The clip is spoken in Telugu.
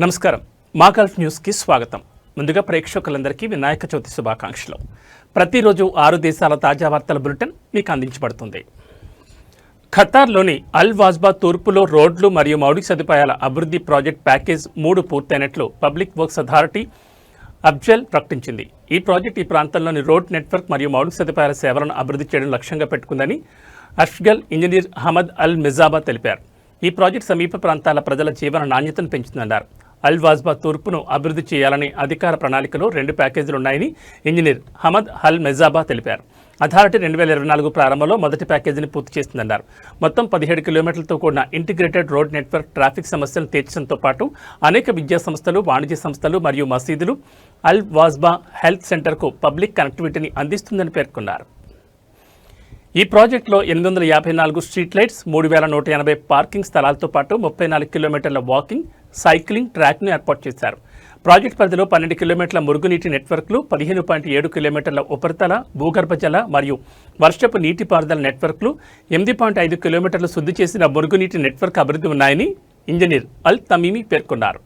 నమస్కారం. మా గల్ఫ్ న్యూస్కి స్వాగతం. ముందుగా ప్రేక్షకులందరికీ వినాయక చవితి శుభాకాంక్షలు. ప్రతిరోజు 6 దేశాల తాజా వార్తల బులెటిన్ మీకు అందించబడుతుంది. ఖతార్లోని అల్ వాజ్బా తూర్పులో రోడ్లు మరియు మౌలిక సదుపాయాల అభివృద్ధి ప్రాజెక్ట్ ప్యాకేజ్ 3 పూర్తయినట్లు పబ్లిక్ వర్క్స్ అథారిటీ అబ్జెల్ ప్రకటించింది. ఈ ప్రాజెక్ట్ ఈ ప్రాంతంలోని రోడ్ నెట్వర్క్ మరియు మౌలిక సదుపాయాల సేవలను అభివృద్ధి చేయడం లక్ష్యంగా పెట్టుకుందని అష్గల్ ఇంజనీర్ అహ్మద్ అల్ మిజాబా తెలిపారు. ఈ ప్రాజెక్ట్ సమీప ప్రాంతాల ప్రజల జీవన నాణ్యతను పెంచుతుందన్నారు. అల్ వాజ్బా తూర్పును అభివృద్ధి చేయాలని అధికార ప్రణాళికలో 2 ప్యాకేజీలున్నాయని ఇంజనీర్ అహ్మద్ అల్ మిజాబా తెలిపారు. అథారిటీ 2024 ప్రారంభంలో మొదటి ప్యాకేజీని పూర్తి చేస్తుందన్నారు. మొత్తం 17 కిలోమీటర్లతో కూడిన ఇంటిగ్రేటెడ్ రోడ్ నెట్వర్క్ ట్రాఫిక్ సమస్యలను తీర్చడంతో పాటు అనేక విద్యా సంస్థలు, వాణిజ్య సంస్థలు మరియు మసీదులు, అల్ వాజ్బా హెల్త్ సెంటర్కు పబ్లిక్ కనెక్టివిటీని అందిస్తుందని పేర్కొన్నారు. ఈ ప్రాజెక్టులో 854 స్ట్రీట్ లైట్స్, 3180 పార్కింగ్ స్థలాలతో పాటు 34 కిలోమీటర్ల వాకింగ్, సైక్లింగ్ ట్రాక్ను ఏర్పాటు చేశారు. ప్రాజెక్టు పరిధిలో 12 కిలోమీటర్ల మురుగునీటి నెట్వర్క్లు, 15.7 కిలోమీటర్ల ఉపరితల, భూగర్భ జల మరియు వర్షపు నీటిపారుదల నెట్వర్క్లు, 8.5 కిలోమీటర్లు శుద్ధి చేసిన మురుగునీటి నెట్వర్క్ అభివృద్ధి ఉన్నాయని ఇంజనీర్ అల్ తమీమీ పేర్కొన్నారు.